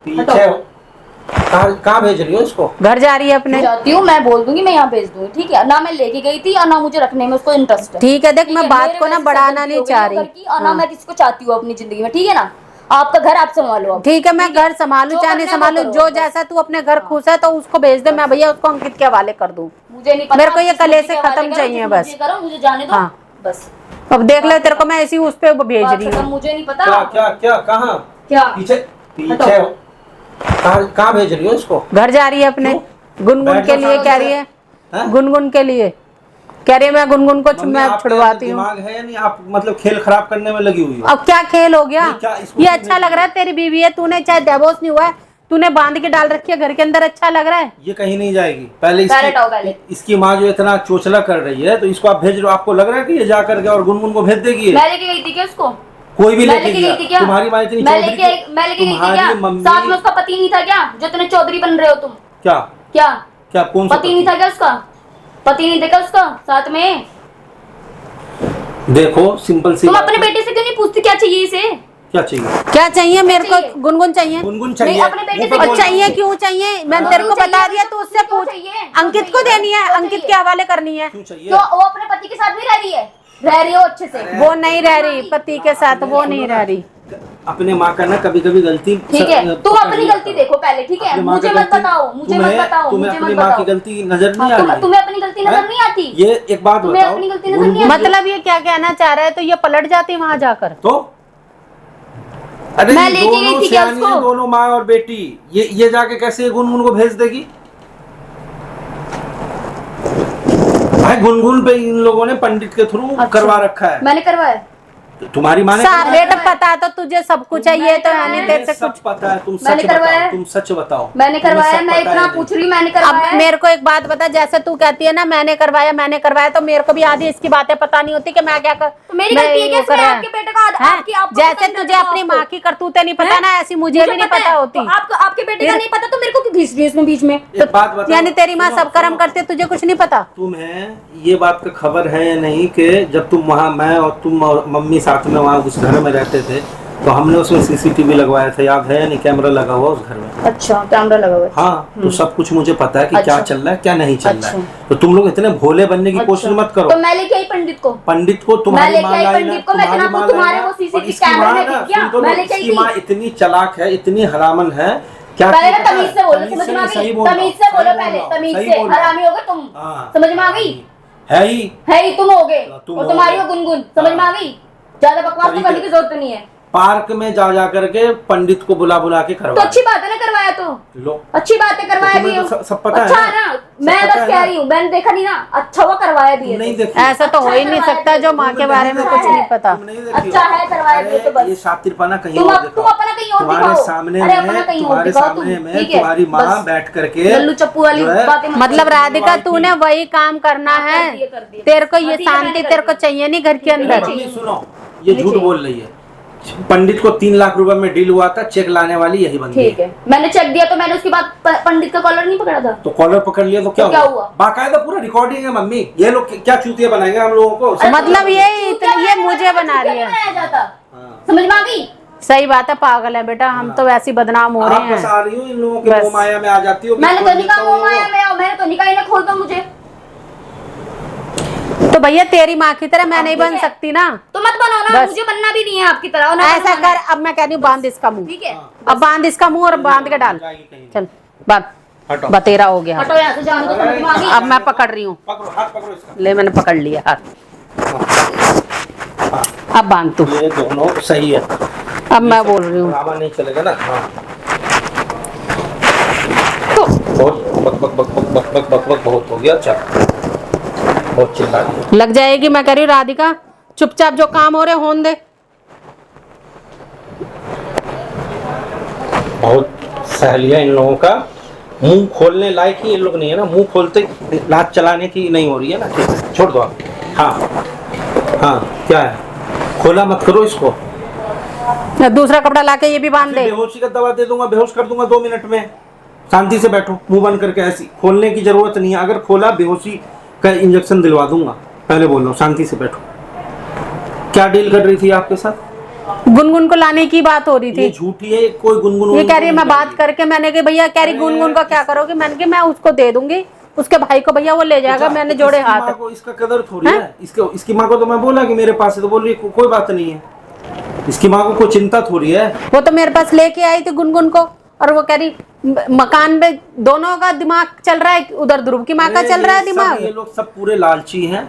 पीछे कहाँ भेज रही हो इसको? घर जा रही है अपने। जाती हूँ, मैं बोल दूंगी, मैं यहाँ भेज दूंगी, ठीक है ना। मैं लेके गई थी और ना मुझे रखने में उसको इंटरेस्ट है। ठीक है, देख मैं बात को ना बढ़ाना नहीं चाह रही और ना मैं किसी को चाहती हूँ अपनी जिंदगी में, ठीक है ना। आपका घर आप संभालो अब। ठीक है, मैं घर संभालू चाहे नहीं संभालू, जो जैसा तू अपने घर खुश है तो उसको भेज दे। मैं भैया उसको अंकित के हवाले कर दूं। मुझे नहीं पता, मेरे को ये कले से खत्म चाहिए बस। करो, मुझे जाने दो। हाँ बस अब देख ले, तेरे को मैं ऐसी उस पे भेज रही हूँ। मुझे नहीं पता क्या क्या क्या कहाँ क्या पीछे पीछे कहाँ भेज रही हो इसको? घर जा रही है अपने गुनगुन के लिए कह रही है, गुनगुन के लिए कह रही है मैं गुनगुन को मैं छुड़वाती हूँ। दिमाग है या नहीं? आप मतलब खेल खराब करने में लगी हुई हो। अब क्या खेल हो गया? ये अच्छा लग रहा है? तेरी बीवी है, तूने चाहे डिवोर्स नहीं हुआ है, तूने बांध के डाल रखी है घर के अंदर, अच्छा लग रहा है? ये कहीं नहीं जाएगी। पहले इसकी माँ जो इतना चोचला कर रही है तो इसको आप भेज रहे हो। आपको लग रहा है कि ये जा करके और गुनगुन को भेज देगी? मैं लेके गई थी क्या उसको? कोई भी लेके गया? तुम्हारी माँ इतनी मैं लेके गई थी क्या? साथ में उसका पति नहीं था क्या, जो तुमने चौधरी बन रहे हो तुम? क्या क्या क्या कौन सा पति नहीं था क्या उसका? पति नहीं देखा उसका साथ में? देखो सिंपल सी तुम अपने बेटे से क्यों नहीं पूछती क्या चाहिए इसे? क्या चाहिए? क्या चाहिए मेरे को? गुनगुन चाहिए। गुनगुन चाहिए अपने बेटे से। और चाहिए क्यों चाहिए? मैंने तेरे को बता दिया, तो उससे पूछ। अंकित को देनी है, अंकित के हवाले करनी है। तो वो अपने पति के साथ भी रह रही है? रह रही हो अच्छे से? वो नहीं रह रही पति के साथ, वो नहीं रह रही। अपने माँ का ना कभी कभी गलती। ठीक है, तुम अपनी गलती देखो पहले, ठीक है? मुझे मत बताओ, मुझे मत बताओ, तुम्हें मुझे अपनी मत माँ की बताओ। गलती नजर नहीं आ रही? तुम्हें अपनी गलती नजर नहीं आती? ये एक बात तुम्हें बताओ, अपनी गलती नजर नहीं आती? मतलब ये क्या कहना चाह रहा है? तो ये पलट जाती वहां जाकर तो? अरे मैं लेके गई दोनों थी क्या सियानी उसको? हैं, दोनों माँ और बेटी। ये जाके कैसे गुनगुन को भेज देगी? भाई गुनगुन पे इन लोगों ने पंडित के थ्रू करवा रखा है। मैंने करवाया? तुम्हारी माँ ने बेटा पता तो तुझे सब कुछ है, ये तो है नहीं तेरे से कुछ पता है। तुम मैंने सच करवाया? बताओ, तुम सच बताओ। मैंने करवाया? मैं इतना पूछ रही हूँ, मैंने करवाया? अब मेरे को एक बात बता, जैसे तू कहती है ना मैंने करवाया, तो मेरे को भी आधी इसकी बातें पता नहीं होती कि मैं क्या कर। तो मेरी गलती है क्या इसमें? आपके बेटे का जैसे तुझे अपनी माँ की करतूतें नहीं पता ना, ऐसी मुझे भी नहीं पता होती। आपके बेटे का नहीं पता तो मेरे को क्यों घिस रही है बीच में? यानी तेरी माँ सब कर्म करती है, तुझे कुछ नहीं पता? तुम्हें ये बात का खबर है या नहीं कि जब तुम वहाँ, मैं और तुम और मम्मी साथ में वहाँ उस घर में रहते थे, तो हमने उसमें सीसीटीवी लगवाया था, याद है या नहीं? कैमरा लगा हुआ उस घर में। अच्छा, कैमरा लगा हुआ है। हाँ, तो सब कुछ मुझे पता है कि क्या चल रहा है क्या नहीं चल रहा है। तो तुम लोग इतने भोले बनने की कोशिश मत करो। तो मैं लेके आई पंडित को। पंडित को तुम्हारी माँ लाई ना, तुम्हारी माँ तुम्हारे वो सीसीटीवी कैमरे में दिख गया, मैं लेके आई थी। इसकी माँ इतनी चालाक है, इतनी हरामन है। क्या पहले तमीज से बोलो, समझ में आ गई? तमीज से बोलो पहले, तमीज से। हरामी हो गए तुम, समझ में आ गई? है ही तुम हो गए और तुम्हारी वो गुनगुन, समझ में आ गई? ज्यादा बकवास तो करने की जरूरत नहीं है। पार्क में जा करके पंडित को बुला के करवाया। तो अच्छी बात है ना, करवाया तो लो, अच्छी बात है, करवाया भी तो सब पता अच्छा है ना। मैं बस कह रही हूँ, मैंने देखा नहीं ना, अच्छा हुआ करवाया भी है। नहीं देखी? ऐसा तो हो ही नहीं सकता जो माँ के बारे में कुछ नहीं पता। अच्छा है, करवाया भी तो बस। ये शातिरपना कहीं तुम और अपना कहीं और तुम्हारे दिखाओ। सामने अरे अपना कहीं और दिखाओ तुम, ठीक है? तुम्हारी माँ बैठ करके लल्लू चप्पू वाली बातें मत मतलब राधिका तूने वही काम करना है, तेरे को ये शांति तेरे को चाहिए नहीं घर के अंदर। सुनो, ये झूठ बोल रही है। पंडित को 3 लाख रुपए में डील हुआ था, चेक लाने वाली यही बंदी है। ठीक है, मैंने चेक दिया तो मैंने उसके बाद पंडित का कॉलर नहीं पकड़ा था? तो कॉलर पकड़ लिया तो क्या हुआ? बाकायदा पूरा रिकॉर्डिंग है मम्मी। ये लोग क्या चूतिया बनाएंगे हम लोगों को? मतलब ये मुझे बना रही है, समझ में आ गई? सही बात है, पागल है बेटा, हम तो वैसे ही बदनाम हो रहे हैं। आ रही हूँ इन लोगों के मोह माया में आ जाती हो। मैंने तो नहीं कहा मोह माया में, मैंने तो नहीं कहा इन्हें खोल दो मुझे। तो भैया तेरी माँ की तरह मैं नहीं बन सकती ना? तो मत बनो ना, मुझे बनना भी नहीं है आपकी तरह। ऐसा कर, अब मैं कह रही हूँ बांध इसका मुंह, ठीक है? अब बांध इसका मुंह और बांध के डाल। चल बांध, बतेरा हो गया। हटो यहाँ से, जान दो, समझ में आ गई? अब मैं पकड़ रही हूँ, ले मैंने पकड़ लिया हाथ, अब बांध तू। ये दोनों सही है। अब मैं बोल रही हूँ, नहीं चलेगा ना। बहुत बक बहुत हो गया। अच्छा, बहुत चिल्ला रही लग जाएगी। मैं कह रही हूँ राधिका चुपचाप जो काम हो रहे होने दे। बहुत सहेलिया इन लोगों का, मुंह खोलने लायक ही ये लोग नहीं है ना। मुंह खोलते लात चलाने की नहीं हो रही है ना। ठीक है, छोड़ दो आप। हाँ क्या है, खोला मत करो इसको। दूसरा कपड़ा लाके ये भी बांध दे। बेहोशी का दवा दे दूंगा, बेहोश कर दूंगा 2 मिनट में। शांति से बैठो, मुंह बंद करके। ऐसी खोलने की जरूरत नहीं है। अगर खोला बेहोशी का इंजेक्शन दिलवा दूंगा। पहले बोल लो, शांति से बैठो। क्या डील कर रही थी आपके साथ? गुनगुन को लाने की बात हो रही ये थी। झूठी है, कोई गुनगुन ये कह रही है मैं बात करके, मैंने कहा भैया कह रही गुनगुन का क्या करोगे, मैंने कहा मैं उसको दे दूंगी, उसके भाई को भैया वो ले जाएगा, मैंने जोड़े इसकी माँ हाथ। को इसका कदर थोड़ी है। इसकी माँ को तो मैं बोला कि मेरे पास है, तो बोल रही कोई बात नहीं है। इसकी माँ को कोई चिंता थोड़ी है। वो तो मेरे पास लेके आई थी गुनगुन को, और वो कह रही मकान में दोनों का दिमाग चल रहा है, उधर ध्रुव की माँ का चल रहा है दिमाग। ये लोग सब पूरे लालची हैं।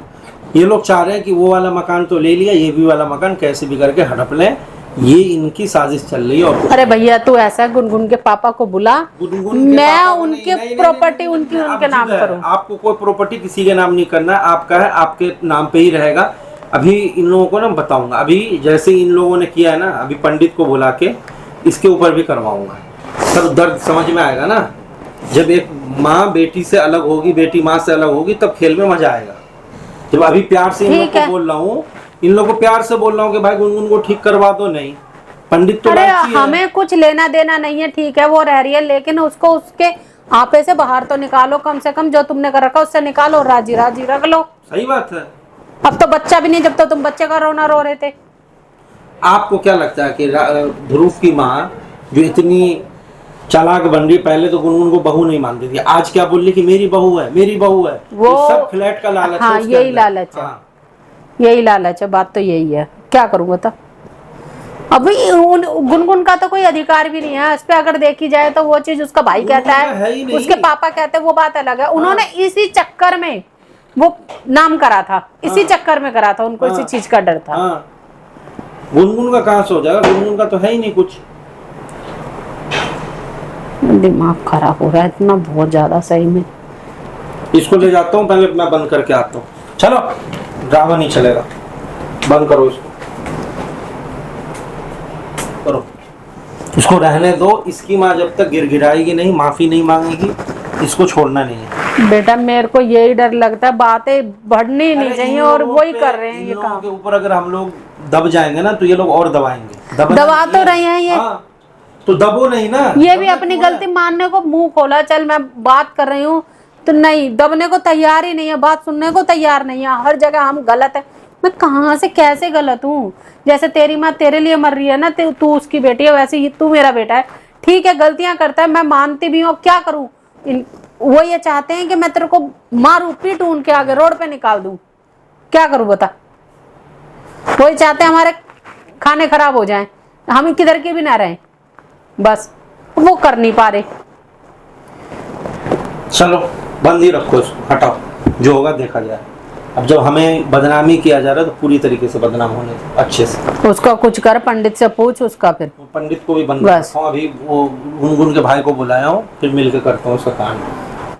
ये लोग चाह रहे हैं कि वो वाला मकान तो ले लिया, ये भी वाला मकान कैसे भी करके हड़प लें। ये इनकी साजिश चल रही है। और अरे भैया तू ऐसा है, गुनगुन के पापा को बुला, मैं उनके प्रॉपर्टी उनके नाम करूँ। आपको कोई प्रॉपर्टी किसी के नाम नहीं करना है, आपका है, आपके नाम पे ही रहेगा। अभी इन लोगों को ना बताऊंगा, अभी जैसे इन लोगों ने किया है ना, अभी पंडित को बुला के इसके ऊपर भी करवाऊंगा। तब दर्द समझ में आएगा ना। जब एक माँ बेटी से अलग होगी, बेटी माँ से अलग होगी, तब खेल में मजा आएगा। जब अभी प्यार से इन लोग को बोल रहा हूँ, इन लोगों को प्यार से बोल रहा हूँ कि भाई गुनगुन को ठीक करवा दो। नहीं, पंडित तो अरे लालची है। हमें कुछ लेना देना नहीं है, ठीक है वो रह रही है, लेकिन उसको उसके आपे से बाहर तो निकालो, कम से कम जो तुमने कर रखा उससे निकालो, राजी राजी रख लो। सही बात है। अब तो बच्चा भी नहीं, जब तो तुम बच्चे का रोना रो रहे थे। आपको क्या लगता है कि ध्रुव की माँ जो इतनी चालाक बन रही, पहले तो गुनगुन को बहू नहीं मानती थी, आज क्या बोल रही कि मेरी बहू है, मेरी बहू है। वो ये सब फ्लैट का लालच है। हाँ, उसके यही अंदर। लालच है। हाँ। यही लालच है, बात तो यही है। क्या करूं बता। अभी गुनगुन का तो कोई अधिकार भी नहीं है इस पे, अगर देखी जाए तो वो चीज उसका भाई कहता है, उसके पापा कहते हैं, वो बात अलग है। उन्होंने इसी चक्कर में वो नाम करा था, इसी चक्कर में करा था, उनको इसी चीज का डर था। गुनगुन का कहाँ से हो जाएगा, गुनगुन का तो है ही नहीं कुछ। दिमाग खराब हो रहा है इतना, बहुत ज्यादा सही में। इसको ले जाता हूँ, पहले मैं बंद करके आता हूँ। चलो, ड्रामा नहीं चलेगा, बंद करो इसको, करो इसको, रहने दो। इसकी माँ जब तक गिड़गिड़ाएगी नहीं, माफी नहीं मांगेगी, इसको छोड़ना नहीं है। बेटा मेरे को यही डर लगता है, बातें बढ़नी नहीं चाहिए, और वही कर रहे हैं ये काम। के ऊपर अगर हम लोग दब जाएंगे ना, तो ये लोग और दबाएंगे। दबा तो रहे हैं ये। तो दबो नहीं ना। ये भी अपनी गलती मानने को मुंह खोला, चल मैं बात कर रही हूँ, तो नहीं, दबने को तैयार ही नहीं है, बात सुनने को तैयार नहीं है। हर जगह हम गलत है। मैं कहाँ से कैसे गलत हूँ? जैसे तेरी माँ तेरे लिए मर रही है ना, तू उसकी बेटी है, वैसे ही तू मेरा बेटा है। ठीक है, गलतियां करता है, मैं मानती भी हूँ। क्या करूँ? वो ये चाहते हैं कि मैं तेरे को मारूं, पीटूं, उनके आगे रोड पे निकाल दूं। क्या करूं बता? वही चाहते हैं हमारे खाने खराब हो जाएं, हम किधर के भी ना रहें, बस वो कर नहीं पा रहे। चलो बंद ही रखो इसको, हटाओ, जो होगा देखा जाए। अब जब हमें बदनामी किया जा रहा है तो पूरी तरीके से बदनाम होने दो, अच्छे से। उसका कुछ कर, पंडित से पूछ उसका, फिर पंडित को भी बंद रखो। अभी वो गुनगुन के भाई को बुलाया हूँ, फिर मिलकर करता हूँ उसका काम।